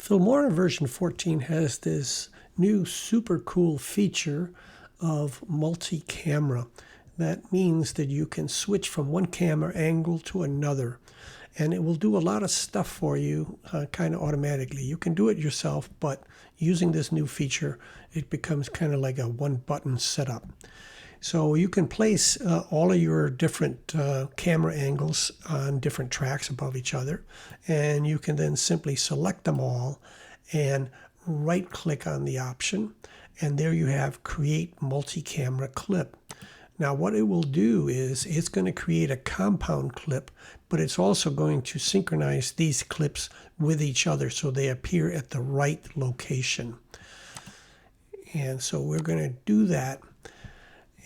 Filmora version 14 has this new super cool feature of multi-camera. That means that you can switch from one camera angle to another, and it will do a lot of stuff for you kind of automatically. You can do it yourself, but using this new feature, it becomes kind of like a one-button setup. So you can place all of your different camera angles on different tracks above each other, and you can then simply select them all and right-click on the option, and there you have Create Multi-Camera Clip. Now what it will do is it's going to create a compound clip, but it's also going to synchronize these clips with each other so they appear at the right location. And so we're going to do that.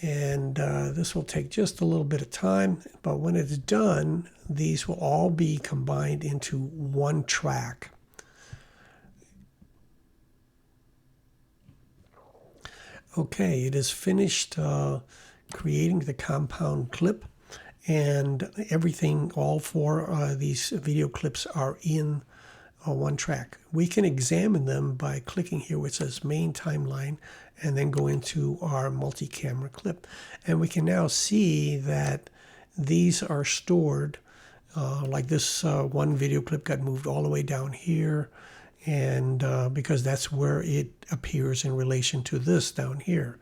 And this will take just a little bit of time, but when it's done, these will all be combined into one track. Okay, it is finished creating the compound clip, and everything, all four these video clips are in one track. We can examine them by clicking here where it says main timeline and then go into our multi-camera clip. And we can now see that these are stored like this one video clip got moved all the way down here, and because that's where it appears in relation to this down here.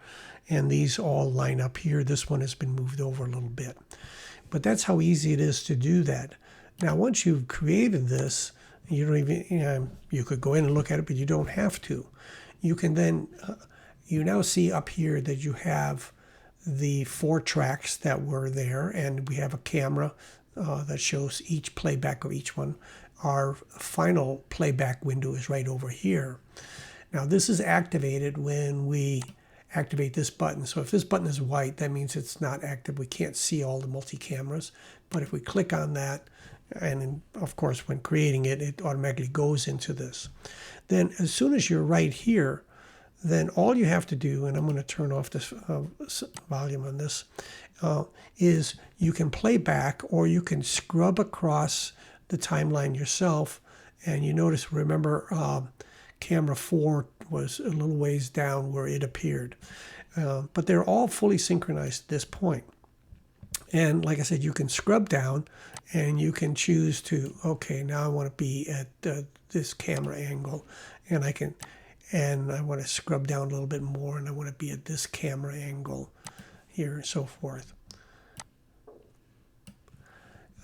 And these all line up here. This one has been moved over a little bit. But that's how easy it is to do that. Now once you've created this, you don't even, you could go in and look at it, but you don't have to. You can then, you now see up here that you have the four tracks that were there, and we have a camera that shows each playback of each one. Our final playback window is right over here. Now this is activated when we activate this button. So if this button is white, that means it's not active. We can't see all the multi-cameras. But if we click on that, and of course when creating it, it automatically goes into this. Then as soon as you're right here, then all you have to do, and I'm going to turn off this volume on this, is you can play back or you can scrub across the timeline yourself. And you notice, remember, camera 4 was a little ways down where it appeared. But they're all fully synchronized at this point. And like I said, you can scrub down and you can choose to, okay, now I want to be at this camera angle, and I want to scrub down a little bit more, and I want to be at this camera angle here and so forth.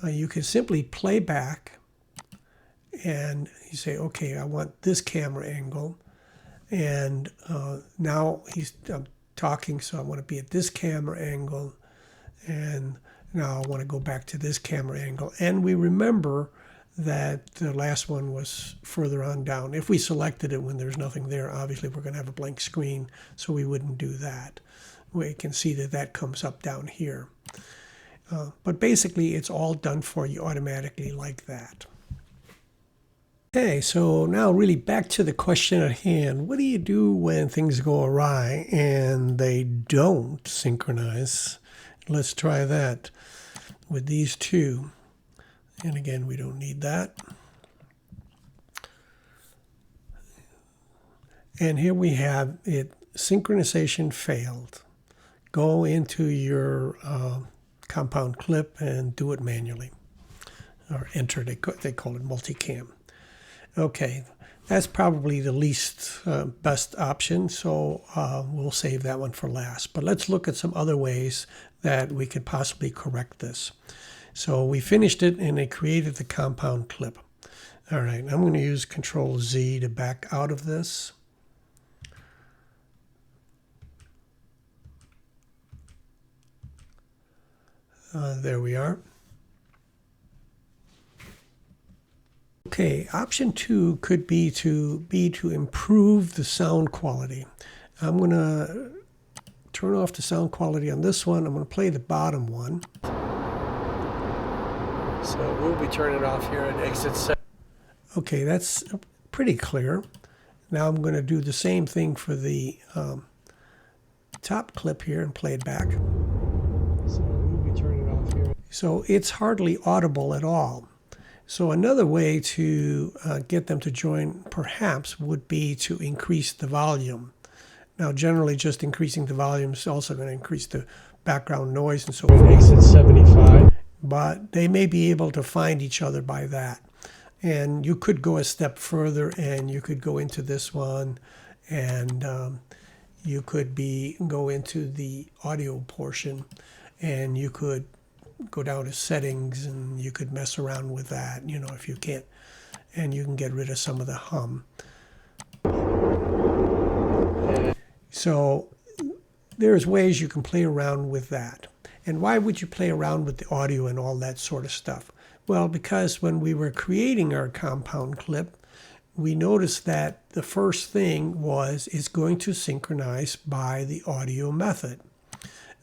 You can simply play back and you say, okay, I want this camera angle, and now I'm talking, so I want to be at this camera angle, and now I want to go back to this camera angle. And we remember that the last one was further on down. If we selected it when there's nothing there, obviously we're going to have a blank screen, so we wouldn't do that. We can see that that comes up down here. But basically it's all done for you automatically like that. Okay, so now really back to the question at hand. What do you do when things go awry and they don't synchronize? Let's try that with these two. And again, we don't need that. And here we have it, synchronization failed. Go into your compound clip and do it manually. Or enter, they call it multicam. Okay, that's probably the least best option, so we'll save that one for last. But let's look at some other ways that we could possibly correct this. So we finished it and it created the compound clip. All right, I'm going to use Control Z to back out of this. There we are. Okay, option 2 could be to improve the sound quality. I'm going to turn off the sound quality on this one. I'm going to play the bottom one. So we'll be turning it off here at exit 7. Okay, that's pretty clear. Now I'm going to do the same thing for the top clip here and play it back. So we'll be turning it off here. So it's hardly audible at all. So another way to get them to join perhaps would be to increase the volume. Now generally just increasing the volume is also going to increase the background noise and so forth. Makes it 75. But they may be able to find each other by that. And you could go a step further and you could go into this one and you could go into the audio portion and you could go down to settings and you could mess around with that, you know, if you can't, and you can get rid of some of the hum. So there's ways you can play around with that. And why would you play around with the audio and all that sort of stuff? Well, because when we were creating our compound clip, we noticed that the first thing is going to synchronize by the audio method.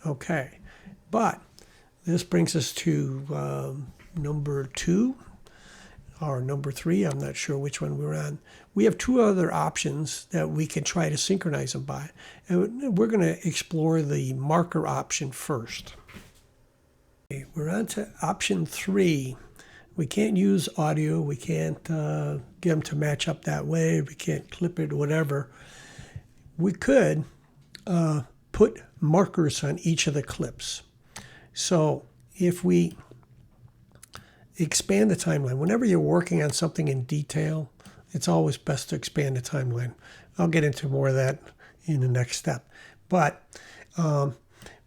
Okay, but this brings us to number 2 or number 3. I'm not sure which one we're on. We have 2 other options that we can try to synchronize them by. And we're going to explore the marker option first. Okay, we're on to option 3. We can't use audio. We can't get them to match up that way. We can't clip it or whatever. We could put markers on each of the clips. So if we expand the timeline, whenever you're working on something in detail, it's always best to expand the timeline. I'll get into more of that in the next step. But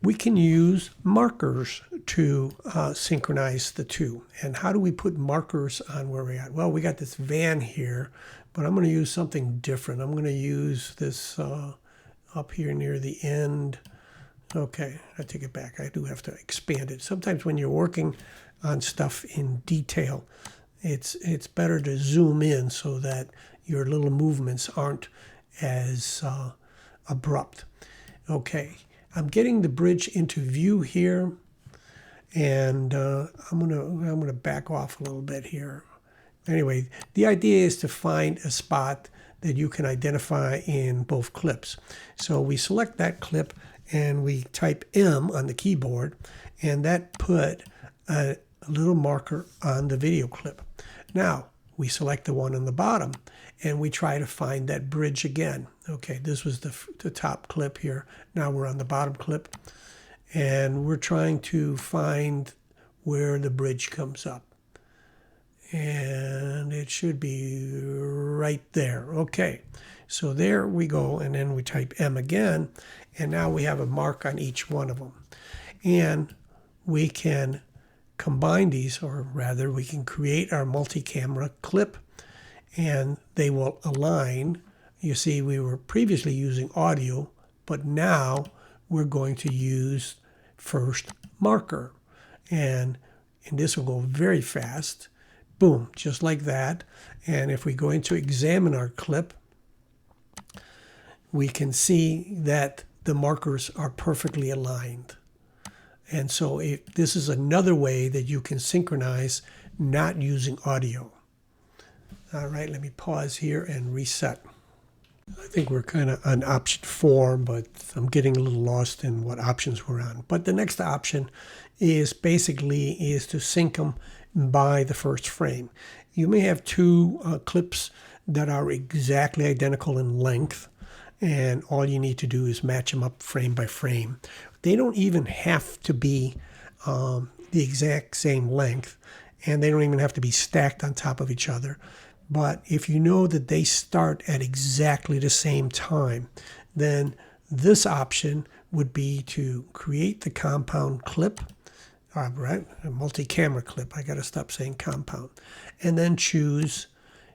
we can use markers to synchronize the two. And how do we put markers on where we're at? Well, we got this van here, but I'm going to use something different. I'm going to use this up here near the end. Okay, I take it back. I do have to expand it. Sometimes when you're working on stuff in detail, it's better to zoom in so that your little movements aren't as abrupt. Okay, I'm getting the bridge into view here, and I'm gonna back off a little bit here. Anyway, the idea is to find a spot that you can identify in both clips. So we select that clip and we type M on the keyboard, and that put a little marker on the video clip. Now we select the one on the bottom and we try to find that bridge again. Okay, this was the top clip here. Now we're on the bottom clip and we're trying to find where the bridge comes up. And it should be right there. Okay, so there we go, and then we type M again, and now we have a mark on each one of them. And we can combine these, or rather we can create our multi-camera clip, and they will align. You see, we were previously using audio, but now we're going to use first marker. And this will go very fast. Boom, just like that. And if we go into examine our clip, we can see that the markers are perfectly aligned. And so this is another way that you can synchronize not using audio. All right, let me pause here and reset. I think we're kind of on option 4, but I'm getting a little lost in what options we're on. But the next option is basically to sync them by the first frame. You may have 2 clips that are exactly identical in length, and all you need to do is match them up frame by frame. They don't even have to be the exact same length, and they don't even have to be stacked on top of each other. But if you know that they start at exactly the same time, then this option would be to create the compound clip, right? A multi-camera clip. I got to stop saying compound. And then choose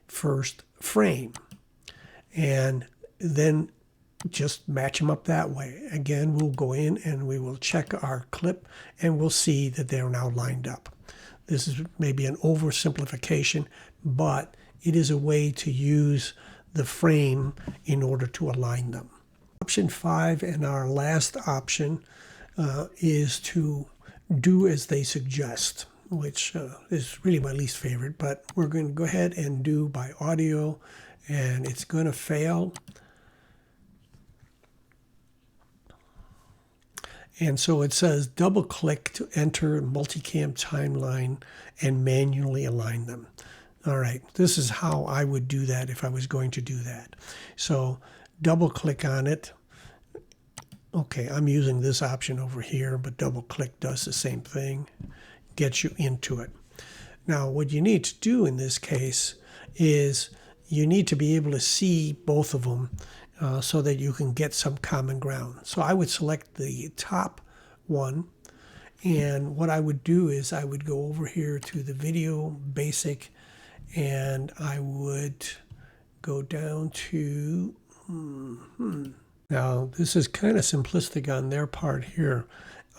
first frame. And then just match them up that way. Again, we'll go in and we will check our clip and we'll see that they're now lined up. This is maybe an oversimplification, but it is a way to use the frame in order to align them. Option 5 and our last option is to do as they suggest, which is really my least favorite, but we're going to go ahead and do by audio, and it's going to fail. And so it says double click to enter multicam timeline and manually align them. All right, this is how I would do that if I was going to do that. So double click on it. Okay, I'm using this option over here, but double click does the same thing, gets you into it. Now, what you need to do in this case is you need to be able to see both of them so that you can get some common ground. So I would select the top one, and what I would do is I would go over here to the video basic, and I would go down to, Now this is kind of simplistic on their part here.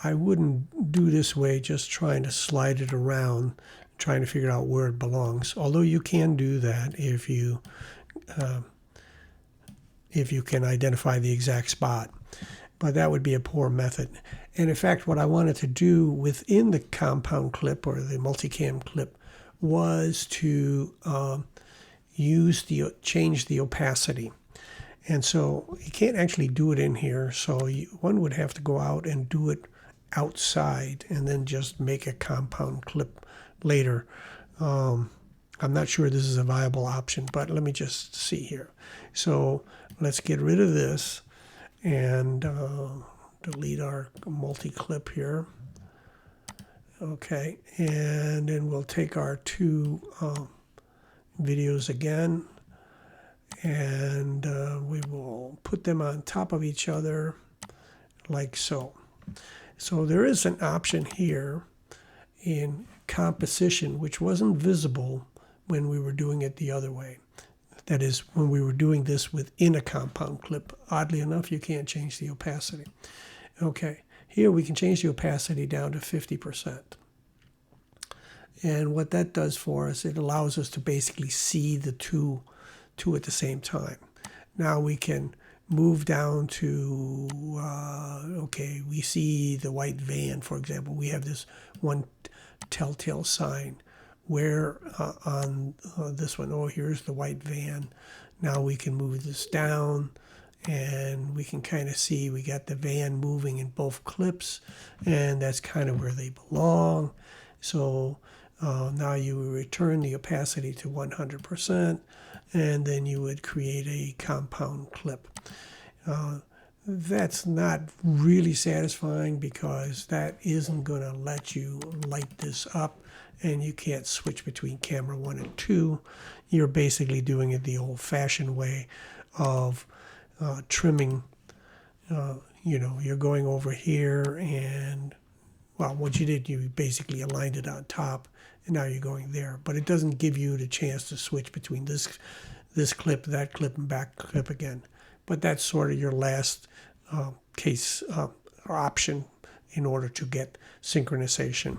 I wouldn't do this way, just trying to slide it around, trying to figure out where it belongs. Although you can do that if you can identify the exact spot. But that would be a poor method. And in fact, what I wanted to do within the compound clip or the multicam clip was to change the opacity. And so you can't actually do it in here. So one would have to go out and do it outside and then just make a compound clip later. I'm not sure this is a viable option, but let me just see here. So let's get rid of this and delete our multi-clip here. Okay, and then we'll take our two videos again, and we will put them on top of each other like so. So there is an option here in composition which wasn't visible when we were doing it the other way. That is, when we were doing this within a compound clip. Oddly enough, you can't change the opacity. Okay, here we can change the opacity down to 50%. And what that does for us, it allows us to basically see the two at the same time. Now we can move down to, okay, we see the white van, for example. We have this one telltale sign where on this one, oh, here's the white van. Now we can move this down and we can kind of see we got the van moving in both clips, and that's kind of where they belong. So now you would return the opacity to 100%, and then you would create a compound clip. That's not really satisfying because that isn't going to let you light this up, and you can't switch between camera 1 and 2. You're basically doing it the old-fashioned way of trimming. You're going over here and, well, what you did, you basically aligned it on top, and now you're going there. But it doesn't give you the chance to switch between this clip, that clip, and back clip again. But that's sort of your last case or option in order to get synchronization.